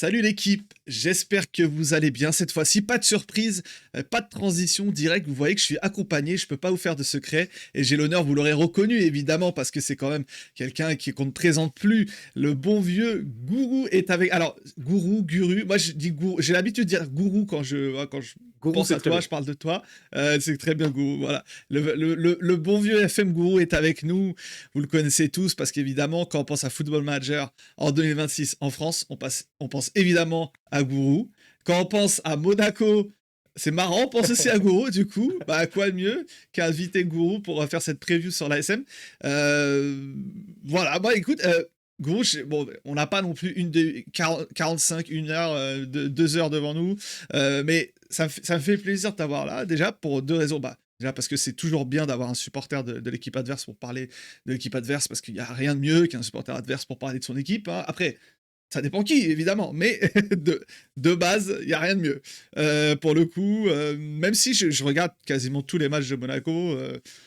Salut l'équipe, j'espère que vous allez bien cette fois-ci. Pas de surprise, pas de transition directe. Vous voyez que je suis accompagné, je peux pas vous faire de secret. Et j'ai l'honneur, vous l'aurez reconnu évidemment, parce que c'est quand même quelqu'un qu'on ne présente plus. Le bon vieux Gourou est avec. Alors, Gourou, Guru, moi je dis Gourou, j'ai l'habitude de dire Gourou quand je Gourou, pense ça à me fait toi, bien. je parle de toi. C'est très bien Gourou, voilà. Le bon vieux FM Gourou est avec nous. Vous le connaissez tous parce qu'évidemment, quand on pense à Football Manager en 2026 en France, on pense évidemment à Gourou. Quand on pense à Monaco, c'est marrant, on pense aussi à Gourou, du coup, bah quoi de mieux qu'inviter Gourou pour faire cette preview sur l'ASM. Voilà, bah écoute, Gourou, bon, on n'a pas non plus 45, 1 heure, 2 heures devant nous, mais ça me fait plaisir de t'avoir là, déjà pour deux raisons. Bah, déjà parce que c'est toujours bien d'avoir un supporter de l'équipe adverse pour parler de l'équipe adverse, parce qu'il n'y a rien de mieux qu'un supporter adverse pour parler de son équipe, hein. Après, ça dépend qui, évidemment, mais de base, il n'y a rien de mieux. Pour le coup, même si je regarde quasiment tous les matchs de Monaco,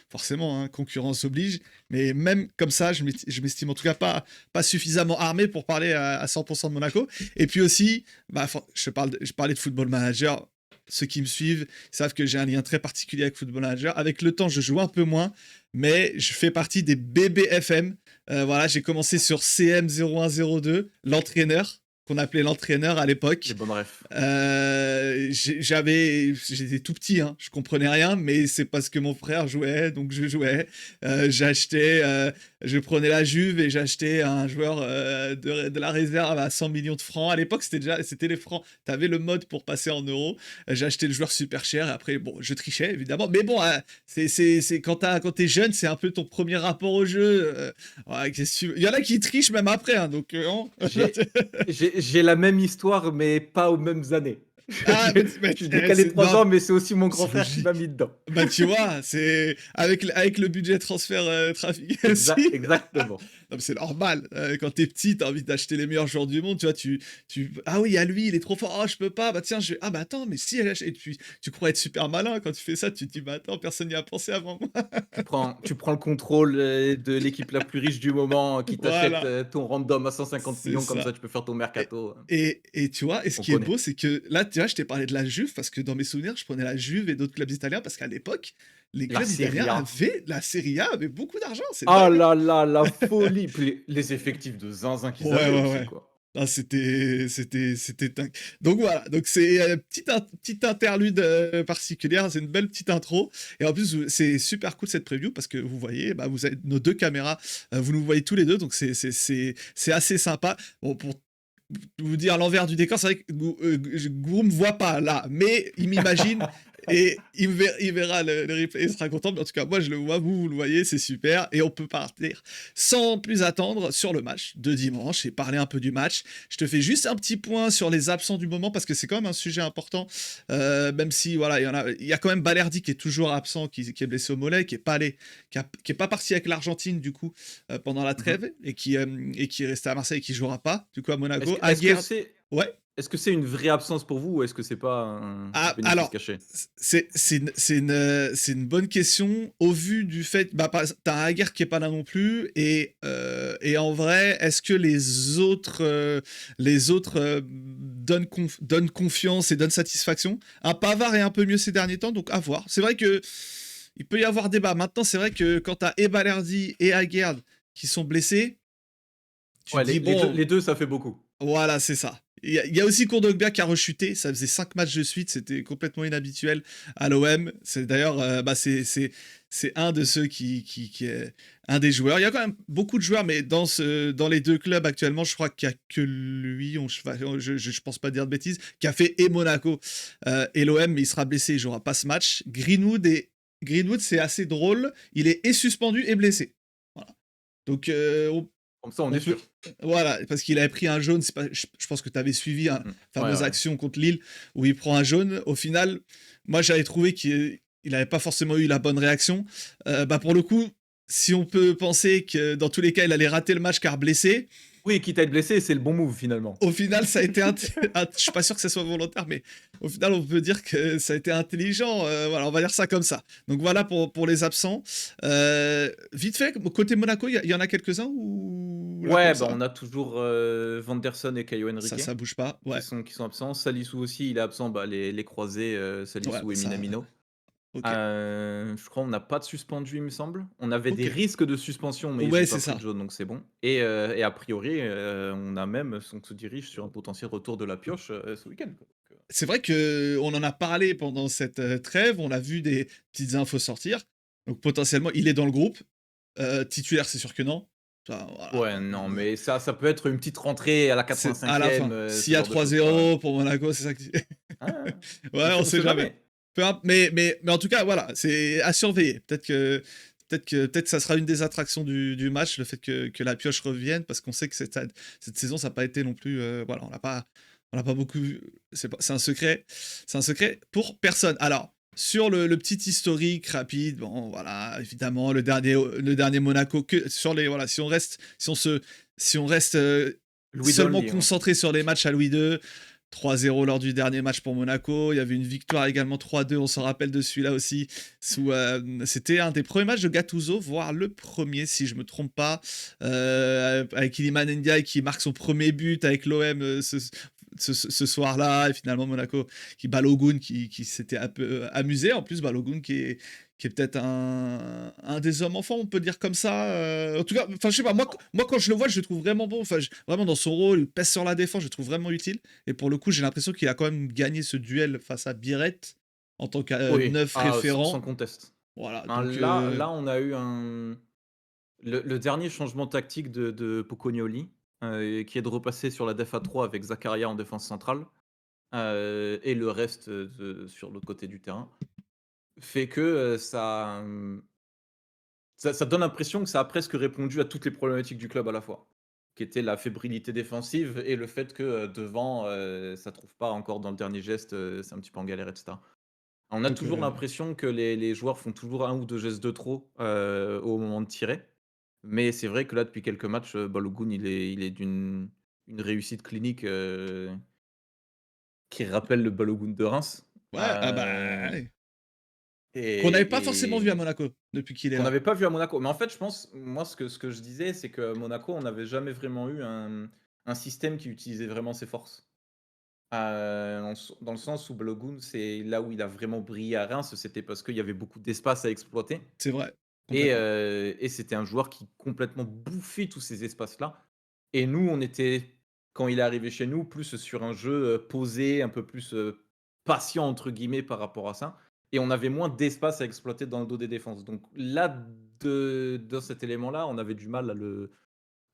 forcément, hein, concurrence oblige, mais même comme ça, je m'estime en tout cas pas suffisamment armé pour parler à 100% de Monaco. Et puis aussi, bah, je parlais de Football Manager. Ceux qui me suivent savent que j'ai un lien très particulier avec Football Manager. Avec le temps, je joue un peu moins, mais je fais partie des BBFM. Voilà, j'ai commencé sur CM0102, l'entraîneur, qu'on appelait l'entraîneur à l'époque. Les bonnes refs. J'étais tout petit, hein, je comprenais rien, mais c'est parce que mon frère jouait, donc je jouais. Je prenais la Juve et j'achetais un joueur de la réserve à 100 millions de francs. À l'époque, c'était les francs. T'avais le mode pour passer en euros. J'ai acheté le joueur super cher et après, bon, je trichais évidemment. Mais bon, c'est quand t'es jeune, c'est un peu ton premier rapport au jeu. Ouais, il y en a qui trichent même après, hein, donc. J'ai j'ai la même histoire, mais pas aux mêmes années. Ah, Je suis décalé de 3 non, ans, mais c'est aussi mon grand c'est frère qui m'a logique. mis dedans. Bah, tu vois, c'est avec le budget transfert trafic aussi. Exactement. Non, mais c'est normal. Quand t'es petit, t'as envie d'acheter les meilleurs joueurs du monde. Tu vois, ah oui, à lui, il est trop fort. Oh, je peux pas. Bah tiens, ah bah attends, mais si elle achète. Et tu crois être super malin quand tu fais ça. Tu te dis, bah attends, personne n'y a pensé avant moi. Tu prends le contrôle, de l'équipe la plus riche du moment, qui t'achète, Voilà, ton random à 150 c'est millions comme ça. ça tu peux faire ton Et, mercato, et tu vois, et ce on qui est connaît. beau, c'est que là, tu vois, je t'ai parlé de la Juve parce que dans mes souvenirs, je prenais la Juve et d'autres clubs italiens parce qu'à l'époque, les La clubs italiens Serie A. la Serie A avait beaucoup d'argent, c'est Oh dingue, hein. là là, la folie! Puis les effectifs de zinzin qu'ils Ouais, avaient ouais, aussi, ouais. quoi. Ah, c'était dingue. Donc voilà, donc c'est petite interlude particulière, c'est une belle petite intro. Et en plus, c'est super cool cette preview parce que vous voyez, bah, vous avez nos deux caméras, vous nous voyez tous les deux, donc c'est assez sympa. Bon, pour vous dire l'envers du décor, c'est vrai que Gourou me voit pas là, mais il m'imagine et il verra le replay, il sera content. Mais en tout cas, moi je le vois, vous le voyez, c'est super. Et on peut partir sans plus attendre sur le match de dimanche et parler un peu du match. Je te fais juste un petit point sur les absents du moment parce que c'est quand même un sujet important. Même si voilà, il y a quand même Balerdi qui est toujours absent, qui est blessé au mollet, qui est pas parti avec l'Argentine du coup pendant la Mmh. trêve et qui est resté à Marseille et qui jouera pas du coup à Est-ce Monaco. que est-ce que Aguerd, c'est ouais. est-ce que c'est une vraie absence pour vous ou est-ce que c'est pas un Ah, bénéfice alors, caché? c'est une bonne question au vu du fait, bah, t'as un Aguerd qui est pas là non plus et en vrai, est-ce que les autres donnent confiance et donnent satisfaction? Un Pavard est un peu mieux ces derniers temps, donc à voir. C'est vrai que il peut y avoir débat. Maintenant, c'est vrai que quand t'as et Balerdi et Aguerd qui sont blessés, tu Ouais, te dis bon, les 2 ça fait beaucoup. voilà, c'est ça. Il y a aussi Kondogbia qui a rechuté, ça faisait 5 matchs de suite, c'était complètement inhabituel à l'OM. C'est d'ailleurs, bah, c'est un de ceux qui est un des joueurs. Il y a quand même beaucoup de joueurs, mais dans les deux clubs actuellement, je crois qu'il n'y a que lui, je pense pas dire de bêtises, qui a fait et Monaco et l'OM, mais il sera blessé, il jouera pas ce match. Greenwood, c'est assez drôle, il est et suspendu et blessé. Voilà. Donc, Comme ça, on on est peut. sûr. Voilà, parce qu'il avait pris un jaune. Je pense que tu avais suivi la Ouais, fameuse ouais. action contre Lille où il prend un jaune. Au final, moi j'avais trouvé qu'il n'avait pas forcément eu la bonne réaction. Bah pour le coup, si on peut penser que dans tous les cas il allait rater le match car blessé, Oui, quitte à être blessé, c'est le bon move finalement. Au final, ça a été je suis pas sûr que ça soit volontaire, mais au final, on peut dire que ça a été intelligent, voilà, on va dire ça comme ça. Donc voilà pour les absents. Vite fait, côté Monaco, il y en a quelques-uns ou là, comme Ouais, bah, ça? on a toujours, Vanderson et Caio Ça Henrique ça bouge pas, ouais. qui sont absents. Salisu aussi, il est absent, bah, les croisés, Ouais, Salisu et ça Minamino. OK. Je crois on n'a pas de suspendu, il me semble. On avait des OK. risques de suspension, mais ils Ouais, ont pas c'est pris de ça. jaune, donc c'est bon et a priori, on a même on se dirige sur un potentiel retour de la pioche, ce week-end, quoi, donc C'est vrai qu'on en a parlé pendant cette, trêve, on a vu des petites infos sortir, donc potentiellement, il est dans le groupe. Titulaire, c'est sûr que non. Ça, voilà, ouais, non, mais ça peut être une petite rentrée à la c'est à la 85e, fin. S'il ce y a genre de choses, quoi, ouais. 3-0 pour Monaco, c'est ça que tu Ah, ouais, on on sait sait jamais. jamais. Peu imp mais en tout cas, voilà, c'est à surveiller. Peut-être ça sera une des attractions du match, le fait que la pioche revienne, parce qu'on sait que cette saison, ça n'a pas été non plus, voilà, on l'a pas beaucoup vu. C'est un secret pour personne. Alors, sur le petit historique rapide, bon, voilà, évidemment, le dernier Monaco, que sur les voilà, si on reste, Louis seulement Donly, hein. concentré sur les matchs à Louis II, 3-0 lors du dernier match pour Monaco. Il y avait une victoire également 3-2, on s'en rappelle de celui-là aussi. C'était un des premiers matchs de Gattuso, voire le premier, si je me trompe pas, avec Iliman Ndiaye qui marque son premier but avec l'OM ce soir-là. Et finalement, Monaco qui Balogun qui s'était un peu amusé. En plus, Balogun qui est peut-être un des hommes enfants, on peut dire comme ça. En tout cas, enfin, je sais pas, moi, quand je le vois, je le trouve vraiment bon. Enfin, vraiment dans son rôle, il pèse sur la défense, je le trouve vraiment utile. Et pour le coup, j'ai l'impression qu'il a quand même gagné ce duel face à Biret en tant que Oui, neuf sans référent. conteste. Voilà, Hein, donc là, on a eu le dernier changement tactique de Pocognoli, qui est de repasser sur la def à 3 avec Zakaria en défense centrale, et le reste, sur l'autre côté du terrain, fait que, ça donne l'impression que ça a presque répondu à toutes les problématiques du club à la fois. Qui était la fébrilité défensive et le fait que, devant, ça trouve pas encore dans le dernier geste, c'est un petit peu en galère et cetera. On a donc toujours l'impression que les joueurs font toujours un ou 2 gestes de trop, au moment de tirer. Mais c'est vrai que là, depuis quelques matchs, Balogun, il est d'une une réussite clinique, qui rappelle le Balogun de Reims. ouais, ah bah, ouais. Qu'on n'avait pas forcément vu à Et Monaco depuis qu'il est qu'on là. n'avait pas vu à Monaco. Mais en fait, je pense, moi, ce que je disais, c'est que Monaco, on n'avait jamais vraiment eu un système qui utilisait vraiment ses forces. Dans le sens où Balogun, c'est là où il a vraiment brillé à Reims, c'était parce qu'il y avait beaucoup d'espace à exploiter C'est vrai, et complètement. c'était un joueur qui complètement bouffait tous ces espaces-là et nous, on était, quand il est arrivé chez nous, plus sur un jeu, posé, un peu plus, «patient» entre guillemets par rapport à ça et on avait moins d'espace à exploiter dans le dos des défenses. Donc là, dans cet élément-là, on avait du mal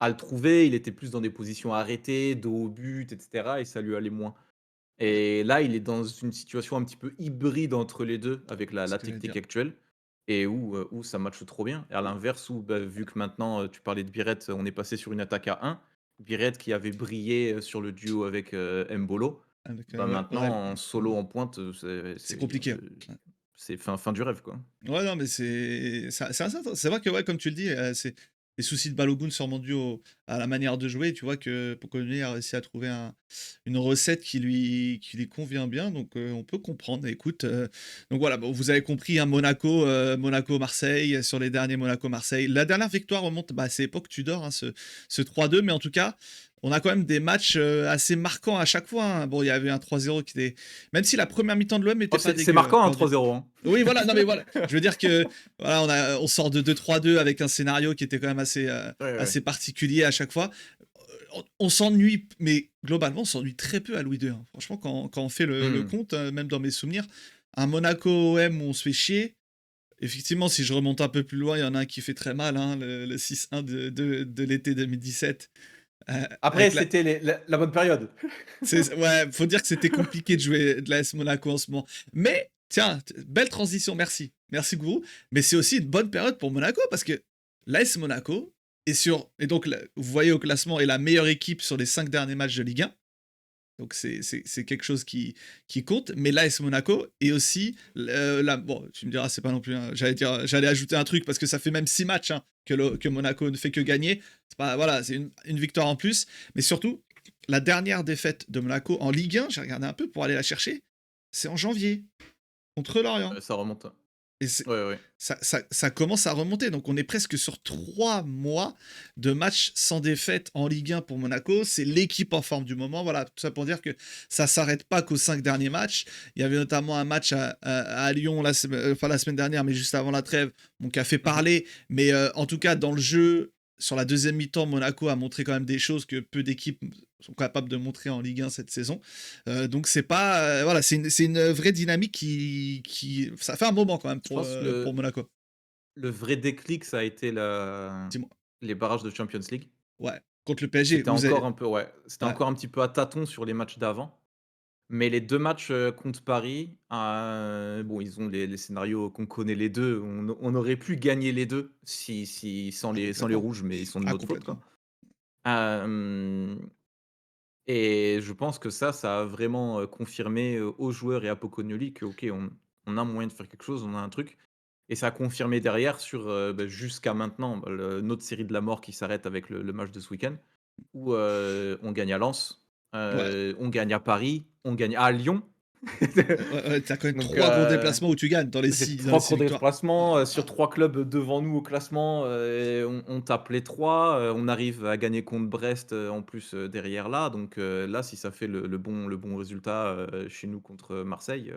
à le trouver. Il était plus dans des positions arrêtées, dos au but et cetera et ça lui allait moins. Et là, il est dans une situation un petit peu hybride entre les 2 avec la C'est ce la que j'allais technique dire. actuelle et où ça matche trop bien. Et à l'inverse où, bah, vu que maintenant, tu parlais de Biret, on est passé sur une attaque à 1. Biret qui avait brillé, sur le duo avec, Embolo, Avec, bah, ouais, maintenant en solo en pointe, c'est compliqué, hein. Ouais. c'est fin du rêve, quoi. Ouais, non, mais c'est vrai que, ouais, comme tu le dis, c'est les soucis de Balogun sûrement dus à la manière de jouer. Tu vois que Pocoloni a réussi à trouver une recette qui lui convient bien, donc on peut comprendre. Écoute, donc voilà, bon, vous avez compris, hein, Monaco-Marseille, sur les derniers Monaco-Marseille. La dernière victoire remonte, bah, c'est époque Tudor, hein, ce 3-2, mais en tout cas, on a quand même des matchs assez marquants à chaque fois, hein. Bon, il y avait un 3-0 qui était, même si la première mi-temps de l'OM Oh, n'était pas c'est dégueu, marquant un lors du 3-0, hein. oui, voilà, non, mais voilà, je veux dire que, voilà, on sort de 2-3-2 avec un scénario qui était quand même assez, Ouais, ouais. assez particulier à chaque fois. On s'ennuie, mais globalement, on s'ennuie très peu à Louis II, hein. Franchement, quand on fait le Mmh. compte, même dans mes souvenirs, un Monaco-OM où on se fait chier, effectivement, si je remonte un peu plus loin, il y en a un qui fait très mal, hein, le 6-1 de l'été 2017, Après, avec la c'était la bonne période. ouais, faut dire que c'était compliqué de jouer de l'AS Monaco en ce moment. Mais tiens, belle transition, merci. Merci Gourou. Mais c'est aussi une bonne période pour Monaco parce que l'AS Monaco et donc vous voyez au classement est la meilleure équipe sur les 5 derniers matchs de Ligue 1. Donc c'est quelque chose qui compte. Mais l'AS Monaco est aussi bon, tu me diras c'est pas non plus j'allais ajouter un truc parce que ça fait même 6 matchs, hein, que Monaco ne fait que gagner. C'est pas, voilà, c'est une victoire en plus. Mais surtout, la dernière défaite de Monaco en Ligue 1, j'ai regardé un peu pour aller la chercher, c'est en janvier, contre Lorient. Ça remonte. Et Ouais, ouais. ça commence à remonter. Donc, on est presque sur 3 mois de matchs sans défaite en Ligue 1 pour Monaco. C'est l'équipe en forme du moment. Voilà, tout ça pour dire que ça s'arrête pas qu'aux 5 derniers matchs. Il y avait notamment un match à Lyon, la semaine dernière, mais juste avant la trêve, qui a fait Mmh. parler. Mais en tout cas, dans le jeu, sur la deuxième mi-temps, Monaco a montré quand même des choses que peu d'équipes sont capables de montrer en Ligue 1 cette saison. Donc c'est pas voilà, c'est une vraie dynamique qui ça fait un moment quand même Je pense que pour Monaco. le vrai déclic, ça a été la Dis-moi. les barrages de Champions League. Ouais, contre le PSG, C'était vous encore avez un peu ouais, c'était ouais, encore un petit peu à tâtons sur les matchs d'avant, mais les 2 matchs, contre Paris, bon, ils ont les scénarios qu'on connaît les 2. On aurait pu gagner les 2 si sans les complètement. rouges, mais ils sont de Ah notre faute, quoi. complètement. Hem Et je pense que ça a vraiment, confirmé, aux joueurs et à Pocognoli que OK, on a moyen de faire quelque chose, on a un truc et ça a confirmé derrière sur, jusqu'à maintenant, notre série de la mort qui s'arrête avec le match de ce week-end où, on gagne à Lens, Ouais, on gagne à Paris, on gagne à Lyon. ouais, tu quand même Donc 3 gros déplacements où tu gagnes c'est dans les 3 6 gros victoires. déplacements, Ouais. sur 3 clubs devant nous au classement, on tape les 3, on arrive à gagner contre Brest, en plus, derrière là, donc là, si ça fait le bon résultat, chez nous contre Marseille,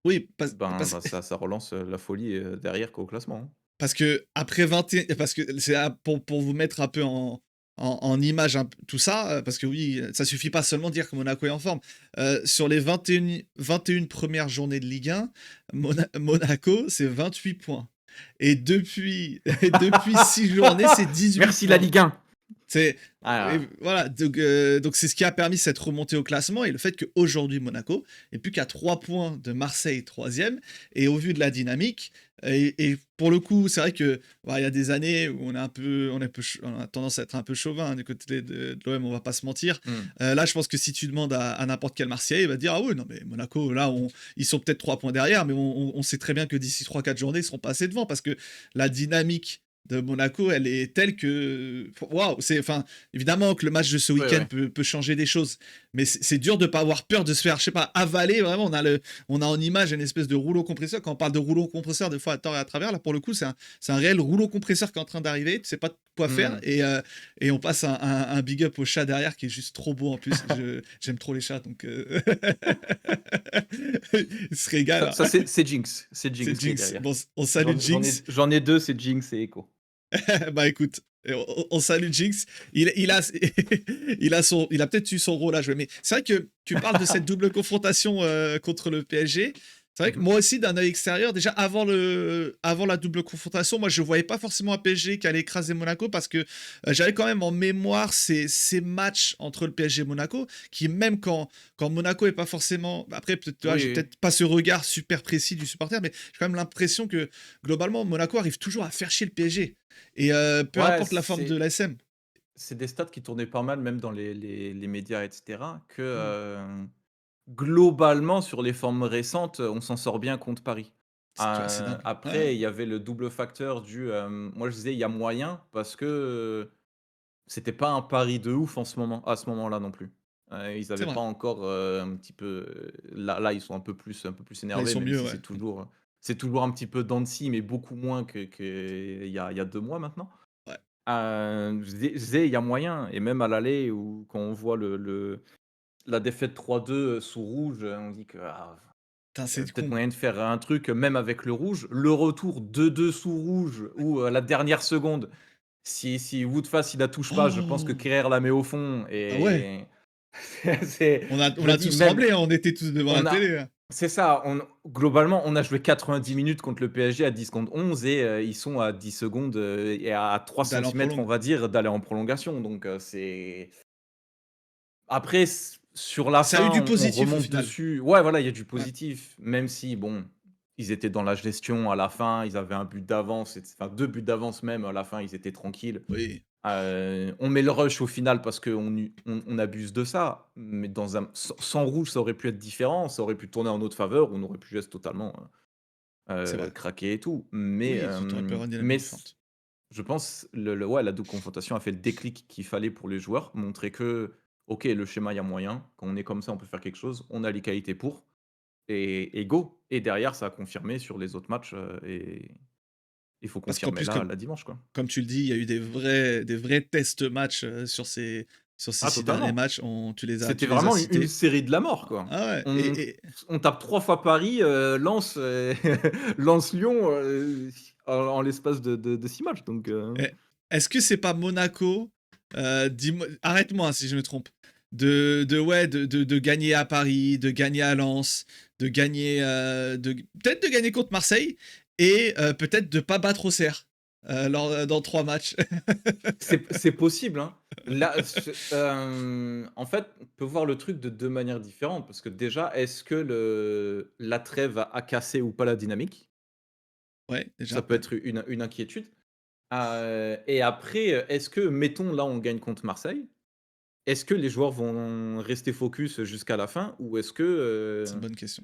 Oui, ben, ça relance, la folie, derrière quoi au classement, hein. parce que après 21 parce que c'est pour vous mettre un peu en image tout ça, parce que oui, ça suffit pas seulement de dire que Monaco est en forme. Sur les 21 premières journées de Ligue 1, Monaco, c'est 28 points et depuis et depuis 6 journées, c'est 18 Merci la points. Ligue 1! C'est et Ah, voilà, donc c'est ce qui a permis cette remontée au classement et le fait qu'aujourd'hui Monaco est plus qu'à 3 points de Marseille troisième et au vu de la dynamique et pour le coup, c'est vrai que, bah, il y a des années où on a tendance à être un peu chauvin, hein, du côté de l'OM, on va pas se mentir. mmh. Là, je pense que si tu demandes à n'importe quel Marseillais, il va dire: «Ah oui, non mais Monaco, là, ils sont peut-être 3 points derrière, mais on sait très bien que d'ici 3 4 journées, ils seront passés devant» parce que la dynamique de Monaco, elle est telle que waouh, c'est enfin évidemment que le match de ce Ouais, week-end ouais. peut changer des choses, mais c'est dur de pas avoir peur de se faire, je sais pas, avaler vraiment. On a en image une espèce de rouleau compresseur. Quand on parle de rouleau compresseur, des fois à tort et à travers, là pour le coup, c'est un réel rouleau compresseur qui est en train d'arriver. Tu sais pas quoi faire Mmh. et on passe un big up au chat derrière qui est juste trop beau en plus. J'aime trop les chats donc il se régale, Ça hein. ça c'est Jinx, c'est C'est Jinx qui est Jinx. derrière. Bon, on salue J'en ai Jinx. j'en ai 2, c'est Jinx et Echo. Bah écoute, on salue Jinx. Il a, il a peut-être eu son rôle à jouer. Mais c'est vrai que tu parles de cette double confrontation contre le PSG. C'est vrai que Mmh. moi aussi, d'un œil extérieur, déjà avant la double confrontation, moi je voyais pas forcément un PSG qui allait écraser Monaco parce que j'avais quand même en mémoire ces matchs entre le PSG et Monaco qui, même quand Monaco est pas forcément. Après, peut-être, tu vois, Oui, j'ai oui. peut-être pas ce regard super précis du supporter, mais j'ai quand même l'impression que globalement, Monaco arrive toujours à faire chier le PSG. Et peu Ouais, importe la forme de l'ASM. c'est des stats qui tournaient pas mal même dans les médias et cetera que, Mmh. globalement sur les formes récentes, on s'en sort bien contre Paris. Tu vois, c'est dingue. Ouais, Après il y avait le double facteur moi je disais: «Il y a moyen» parce que, c'était pas un pari de ouf en ce moment à ce moment-là non plus. Ils c'est avaient vrai. pas encore, un petit peu, là ils sont un peu plus Là, ils énervés sont même mieux, si ouais. Mmh. c'est toujours un petit peu dents de scie mais beaucoup moins qu'il y a 2 mois maintenant. Ouais. Je disais: «Il y a moyen» et même à l'aller où quand on voit la défaite 3-2 sous rouge, on dit que: «Ah, Putain, il y avait c'est peut-être con. moyen de faire un truc, même avec le rouge». Le retour 2-2 sous rouge où, la dernière seconde, si Woodface il la touche pas, je pense que Oh! Kerrer la met au fond Ah ouais! et c'est On je a dis tous même tremblé, hein, on était tous devant la on a télé, hein. c'est ça, globalement, on a joué 90 minutes contre le PSG à 10 contre 11 et ils sont à 10 secondes, et à 3 D'aller en centimètres, on prolongue. va dire, d'aller en prolongation donc c'est après sur la Ça a eu fin, du on positif au remonte final. dessus. Ouais, voilà, il y a du Ouais. positif, même si bon, ils étaient dans la gestion à la fin, ils avaient un but d'avance enfin 2 buts d'avance même, à la fin, ils étaient tranquilles. Oui. On met le rush au final parce qu'on abuse de ça, mais sans rouge, ça aurait pu être différent, ça aurait pu tourner en notre faveur, on aurait pu juste totalement, C'est vrai. craquer et tout. Mais Oui, tu aurais pu avoir une dynamique mais différente. Je pense ouais, la double confrontation a fait le déclic qu'il fallait pour les joueurs, montrer que, OK, le schéma, il y a moyen, quand on est comme ça, on peut faire quelque chose, on a les qualités pour et go et derrière ça a confirmé sur les autres matchs, et il faut Parce qu'en confirmer plus, là, dimanche, quoi. comme tu le dis, il y a eu des vrais test matchs, sur ces Ah 6 derniers totalement. matchs, on C'était tu les as vraiment une cités. série de la mort, quoi. Ah ouais On on tape 3 fois Paris, Lens, Lens-Lyon, en l'espace de 6 matchs donc et est-ce que c'est pas Monaco, dis-moi arrête-moi, hein, si je me trompe, de gagner à Paris, de gagner à Lens, de gagner, peut-être de gagner contre Marseille et peut-être de pas battre Auxerre, dans 3 matchs? c'est possible, hein. Là, en fait, on peut voir le truc de 2 manières différentes parce que déjà, est-ce que la trêve a cassé ou pas la dynamique? Ouais, Ça déjà, peut être une inquiétude. Et après, est-ce que mettons là, on gagne contre Marseille, est-ce que les joueurs vont rester focus jusqu'à la fin ou est-ce que, c'est une bonne question.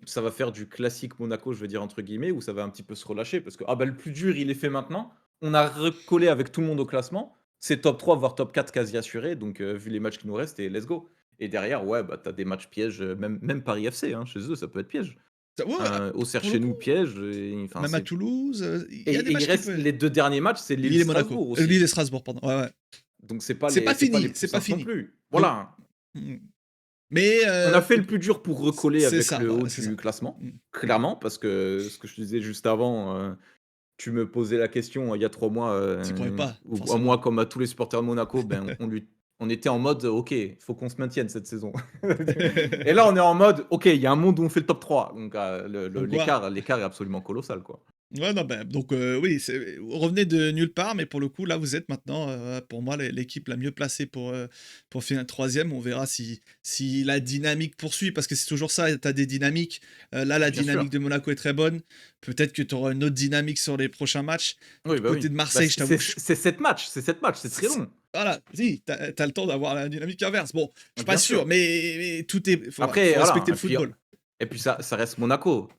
ça va faire du classique Monaco, je veux dire entre guillemets, où ça va un petit peu se relâcher? Parce que, ah bah, le plus dur, il est fait maintenant. On a recollé avec tout le monde au classement. C'est top 3 voire top 4 quasi assuré, donc vu les matchs qui nous restent et let's go. Et derrière, ouais, bah, tu as des matchs pièges, même Paris FC, hein, chez eux, ça peut être piège. Ouais, ouais, Auxerre pour le chez nous, coup, piège et enfin, même à c'est Toulouse, il et y a des et il matchs qui reste peuvent les 2 derniers matchs, c'est Lille et Monaco, Lille-Strasbourg aussi. Lille et Strasbourg, pardon, ouais, ouais. Donc C'est pas c'est pas les fini, plus c'est pas simples non fini. plus. Donc Voilà. mmh, mais On a fait le plus dur pour recoller c'est avec ça, le haut voilà, c'est ça. du classement, Mmh. clairement, parce que ce que je te disais juste avant, tu me posais la question, il y a 3 mois, Tu croyais pas, ou à moi forcément. comme à tous les supporters de Monaco, ben, on était en mode: «OK, il faut qu'on se maintienne cette saison». Et là, on est en mode: «OK, il y a un monde où on fait le top 3». Donc Comme quoi. l'écart est absolument colossal, quoi. Ouais, non, bah, donc oui, vous revenez de nulle part, mais pour le coup, là, vous êtes maintenant, pour moi, l'équipe la mieux placée pour finir 3e. On verra si la dynamique poursuit, parce que c'est toujours ça, tu as des dynamiques. Là, la Bien sûr. dynamique de Monaco est très bonne. Peut-être que tu auras une autre dynamique sur les prochains matchs. Oui, Du bah, côté oui. de Bah, Marseille, je t'avoue que je c'est 7 matchs, c'est très c'est long. voilà, si, tu as le temps d'avoir la dynamique inverse. Bon, je suis pas Bien sûr, sûr. mais tout est Après, faut voilà respecter le et puis football. ça reste Monaco.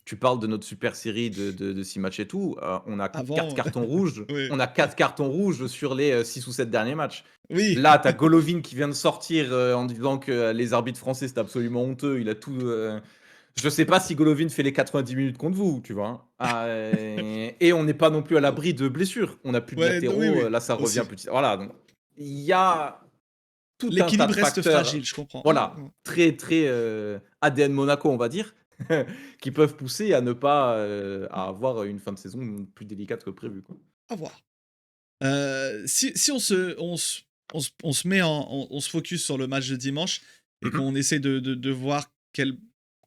Tu parles de notre super série de 6 matchs et tout, Avant, oui, on a 4 cartons rouges sur les, 6 ou 7 derniers matchs. oui. Là, tu as Golovin qui vient de sortir, en disant que les arbitres français, c'était absolument honteux. Il a tout, je sais pas si Golovin fait les 90 minutes contre vous, tu vois? Hein? Et on n'est pas non plus à l'abri de blessures. On a plus de Ouais, non, oui, latéraux, oui, là, ça revient aussi. petit voilà, donc il y a tout un tas de L'équilibre reste facteurs, fragile, je comprends. Mmh, voilà, mmh. très, très, ADN Monaco, on va dire, qui peuvent pousser à ne pas, à avoir une fin de saison plus délicate que prévu, quoi. À voir. Si on se met on se focus sur le match de dimanche et Mmh mh. qu'on essaie de voir quel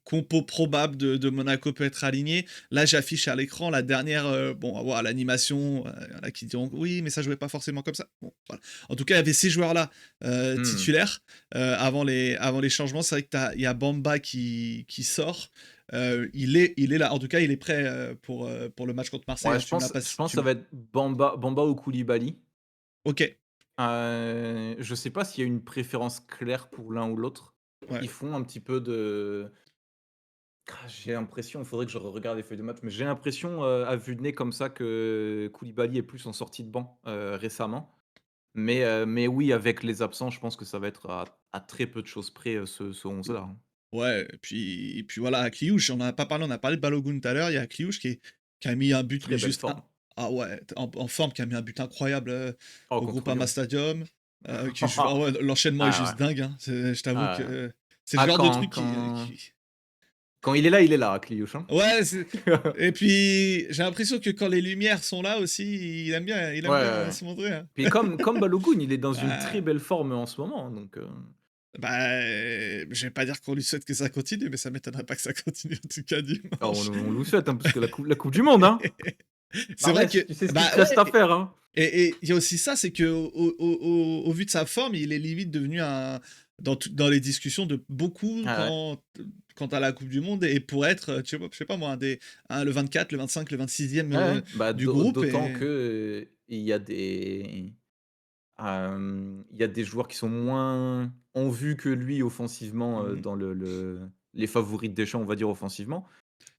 compo probable de Monaco peut être aligné. Là, j'affiche à l'écran la dernière, bon, on va voir l'animation, il y en a qui diront: «Oui, mais ça jouait pas forcément comme ça». Bon, voilà. En tout cas, il y avait ces joueurs-là, Mmh. titulaires, avant les changements. C'est vrai que il y a Bamba qui sort, il est là. En tout cas, il est prêt, pour le match contre Marseille, Ouais, hein. Tu me l'as pas je si pense que tu ça va être Bamba ou Koulibaly. OK, Je sais pas s'il y a une préférence claire pour l'un ou l'autre. ouais. Ils font un petit peu de j'ai l'impression, il faudrait que je regarde les feuilles de match, mais j'ai l'impression, à vue de nez comme ça que Koulibaly est plus en sortie de banc, récemment. Mais oui, avec les absents, je pense que ça va être à très peu de choses près, ce 11 là, hein. Ouais, et puis voilà, Akliouche, on en a pas parlé, on a parlé de Balogun tout à l'heure, il y a Akliouche qui a mis un but, mais Très belle juste un forme. ah ouais, en forme, qui a mis un but incroyable, Oh, au contre Groupama Lyon. Stadium, qui joue ah ouais, l'enchaînement est Ah ouais. juste dingue, hein. Je t'avoue Ah ouais. que c'est le Ah genre de truc qui quand il est là, Kliouch, hein. ouais, et puis j'ai l'impression que quand les lumières sont là aussi, il Ouais, aime ouais, bien ouais. se montrer, hein. Puis comme Balogun, il est dans une très Bah belle forme en ce moment, donc bah, je vais pas dire qu'on lui souhaite que ça continue, mais ça m'étonnerait pas que ça continue en tout cas ah dimanche. on lui souhaite, hein, parce que la coupe du monde, hein. C'est vrai que Marès, tu sais ce qu'il bah, te reste à ouais, faire, hein. et il y a aussi ça, c'est qu'au vu de sa forme, il est limite devenu un dans les discussions de beaucoup Ah ouais. quant à la coupe du monde, et pour être, je sais pas moi, le 24, le 25, le 26e, Ouais, ouais. Bah, du groupe, d'autant et que, il y a des joueurs qui sont moins en vue que lui offensivement, mmh, dans les favoris de Deschamps, on va dire offensivement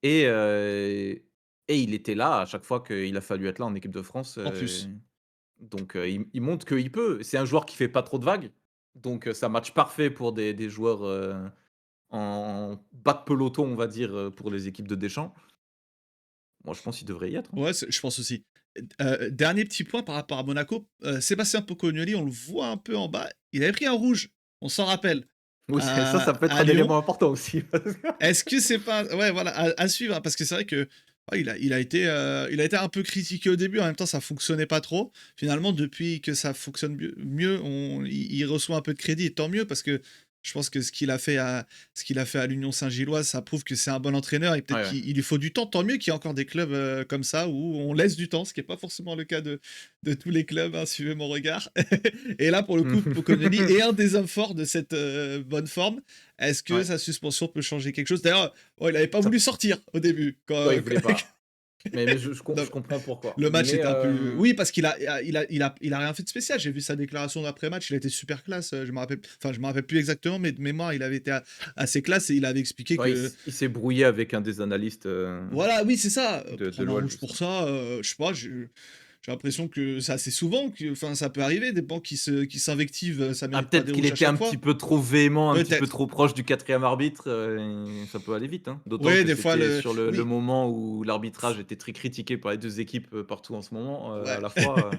et et il était là à chaque fois qu'il a fallu être là en équipe de France, En plus. donc il montre qu'il peut. C'est un joueur qui fait pas trop de vagues, donc ça match parfait pour des joueurs, en bas de peloton, on va dire, pour les équipes de Deschamps. Moi, je pense qu'il devrait y être, hein. Ouais, je pense aussi. Dernier petit point par rapport à Monaco, Sébastien Pocognoli, on le voit un peu en bas, il avait pris un rouge, on s'en rappelle, Oui, ça peut être à un Lyon. élément important aussi. Est-ce que c'est pas ouais, voilà, à suivre, hein, parce que c'est vrai que, ouais, il a été un peu critiqué au début, en même temps ça fonctionnait pas trop. Finalement, depuis que ça fonctionne mieux, il reçoit un peu de crédit et tant mieux parce que je pense que ce qu'il a fait à l'Union Saint-Gilloise, ça prouve que c'est un bon entraîneur et peut-être Ouais, ouais. qu'il lui faut du temps. Tant mieux qu'il y ait encore des clubs, comme ça où on laisse du temps, ce qui est pas forcément le cas de tous les clubs, hein, suivez mon regard. Et là, pour le coup, Pocognoni est un des hommes forts de cette, bonne forme. Est-ce que Ouais, sa suspension peut changer quelque chose? D'ailleurs, oh, il avait pas ça voulu sortir au début ouais, il quand voulait pas. Mais non, je comprends pourquoi. le match Mais était un peu oui, parce qu'il a rien fait de spécial. J'ai vu sa déclaration d'après-match, il a été super classe, je me rappelle plus exactement, mais de mémoire, il avait été assez classe et il avait expliqué ouais, que il s'est brouillé avec un des analystes, voilà, oui, c'est ça, de prendre un l'OL, rouge pour ça, je sais pas, j'ai l'impression que c'est assez souvent que enfin, ça peut arriver des bancs qui s'invectivent, ça Ah, mérite pas peut-être des qu'il rouges à était chaque un petit fois. peu trop véhément, un petit peu Peut-être. trop proche du quatrième arbitre, et ça peut aller vite, hein. D'autant Ouais, que des fois c'était le sur le oui, moment où l'arbitrage était très critiqué par les 2 équipes, partout en ce moment, à ouais. la fois,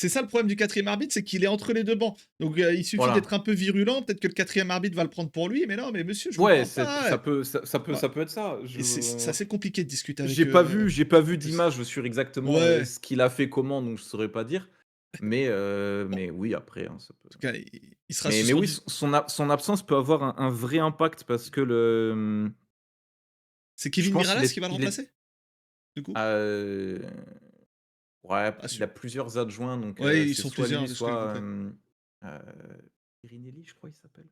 C'est ça le problème du quatrième arbitre, c'est qu'il est entre les 2 bancs. Donc, il suffit d'être voilà. un peu virulent, peut-être que le quatrième arbitre va le prendre pour lui, mais non, mais monsieur, je vous Ouais, prends c'est pas, ça peut ouais ça peut être ça. et c'est assez compliqué de discuter avec eux, J'ai pas vu en plus. d'image sur exactement, Ouais, ce qu'il a fait, comment, donc je saurais pas dire. bon, en Mais oui, après, hein, ça peut tout cas, il sera mais oui, suspendu. son absence peut avoir un vrai impact parce que C'est je Kevin pense Mirallas qui va le il est remplacer, du coup? heu, ouais, Pas il a sûr. plusieurs adjoints, donc Ouais, ils c'est sont soit plusieurs lui, de ce que j'ai soit, compris. heu, Pirinelli, je crois il s'appelle?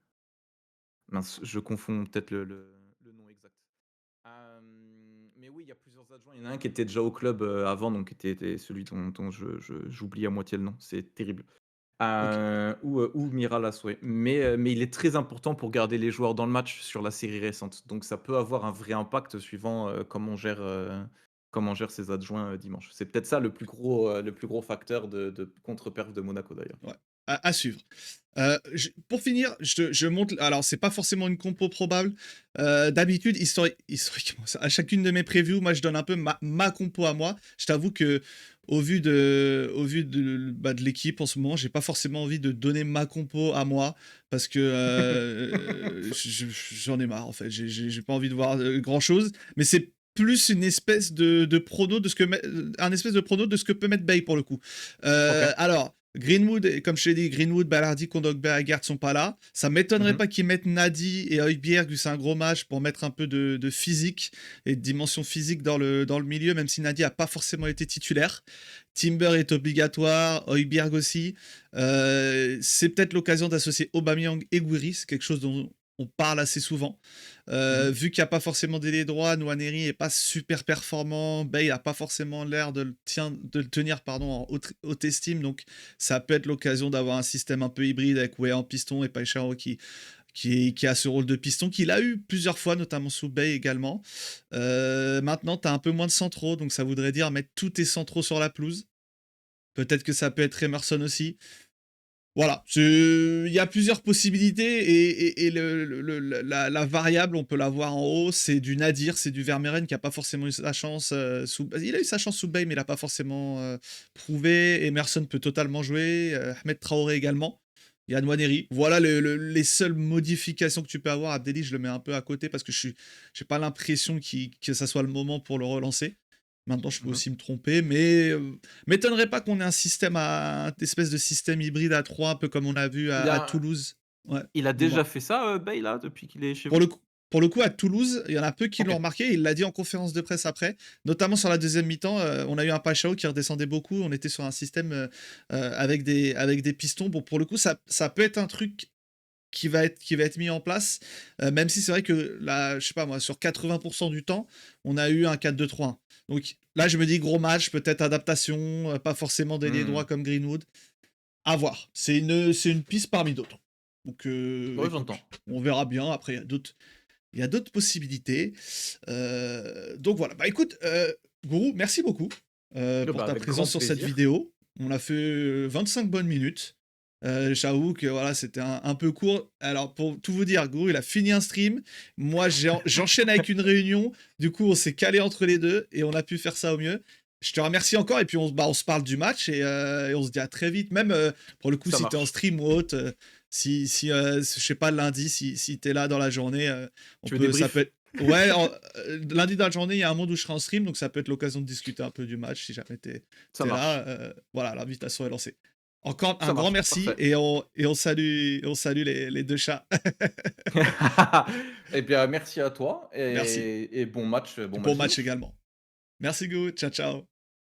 Mince, je confonds peut-être le nom exact. Mais oui, il y a plusieurs adjoints. Il y en a un qui était déjà au club, avant, donc était celui dont j'oublie à moitié le nom, c'est terrible. OK. Ou Mirallas, ouais. Mais il est très important pour garder les joueurs dans le match sur la série récente. Donc ça peut avoir un vrai impact suivant, comment on gère ses adjoints, dimanche. C'est peut-être ça le plus gros facteur de contre-perf de Monaco d'ailleurs. Ouais, à suivre. Pour finir, je monte alors c'est pas forcément une compo probable. D'habitude, historiquement, à chacune de mes previews, moi je donne un peu ma compo à moi. Je t'avoue que au vu de l'équipe en ce moment, j'ai pas forcément envie de donner ma compo à moi parce que, j'en ai marre en fait. J'ai pas envie de voir, grand-chose, mais c'est plus une espèce de prono de ce que un espèce de prono de ce que peut mettre Bay pour le coup. OK. Alors Greenwood, et comme je t'ai dit, Greenwood, Ballardy, Kondogbia et Aguerd sont pas là. Ça m'étonnerait Mmh. pas qu'ils mettent Nadi et Højbjerg, vu que c'est un gros match, pour mettre un peu de physique et de dimension physique dans le milieu, même si Nadi a pas forcément été titulaire. Timber est obligatoire, Højbjerg aussi. C'est peut-être l'occasion d'associer Aubameyang et Guiri, c'est quelque chose dont on parle assez souvent. Mmh. Vu qu'il n'y a pas forcément d'ailier droit, Nwaneri est pas super performant, Bay a pas forcément l'air de le tenir pardon, en haute estime, donc ça peut être l'occasion d'avoir un système un peu hybride avec Way en piston et Paechao qui a ce rôle de piston, qu'il a eu plusieurs fois, notamment sous Bay également. Maintenant, tu as un peu moins de centraux, donc ça voudrait dire mettre tous tes centraux sur la pelouse. Peut-être que ça peut être Emerson aussi. Voilà, il y a plusieurs possibilités et la variable, on peut la voir en haut, c'est du Nadir, c'est du Vermeeren qui a pas forcément eu sa chance, il a eu sa chance sous Bay, mais il a pas forcément, prouvé. Emerson peut totalement jouer, Ahmed Traoré également. Il y a Nwaneri. Voilà les seules modifications que tu peux avoir. Abdelli, je le mets un peu à côté parce que j'ai pas l'impression que ça soit le moment pour le relancer. Maintenant, je peux Mmh. aussi me tromper, mais m'étonnerait pas qu'on ait une espèce de système hybride à 3, un peu comme on a vu Il à a Toulouse. Ouais, il a déjà dis-moi. fait ça, Bale là, depuis qu'il est chez Pour vous? le coup pour le coup, à Toulouse, il y en a peu qui l'ont OK. remarqué. Il l'a dit en conférence de presse après, notamment sur la deuxième mi-temps. On a eu un Pachao qui redescendait beaucoup. On était sur un système avec des pistons. Bon, pour le coup, ça peut être un truc qui va être mis en place, même si c'est vrai que là, je sais pas moi, sur 80% du temps, on a eu un 4-2-3-1. Donc là, je me dis gros match, peut-être adaptation, pas forcément d'ailier droit Mmh. comme Greenwood. À voir. C'est une piste parmi d'autres. Donc Ouais, écoute, j'entends. on verra bien. Après, il y a d'autres. il y a d'autres possibilités. Donc voilà. Bah, écoute, Gourou, merci beaucoup, pour Bah, ta avec présence grand sur cette plaisir. vidéo. On a fait, 25 bonnes minutes. J'avoue que voilà, c'était un peu court. Alors pour tout vous dire, Gourou, il a fini un stream. Moi, j'enchaîne avec une réunion. Du coup, on s'est calé entre les 2 et on a pu faire ça au mieux. Je te remercie encore et puis on se parle du match et on se dit à très vite. Même, pour le coup, Ça si tu es en marche. stream ou autre, je sais pas, lundi, si tu es là dans la journée, Tu veux ça peut débrief? être ouais, lundi dans la journée, il y a un monde où je serai en stream, donc ça peut être l'occasion de discuter un peu du match si jamais Ça tu es marche. là, voilà, l'invitation est lancée. Encore un Ça grand marche, merci parfait. et on salue les 2 chats. Et bien, merci à toi Merci et bon match et bon match dimanche. également. Merci Gout, ciao, ciao.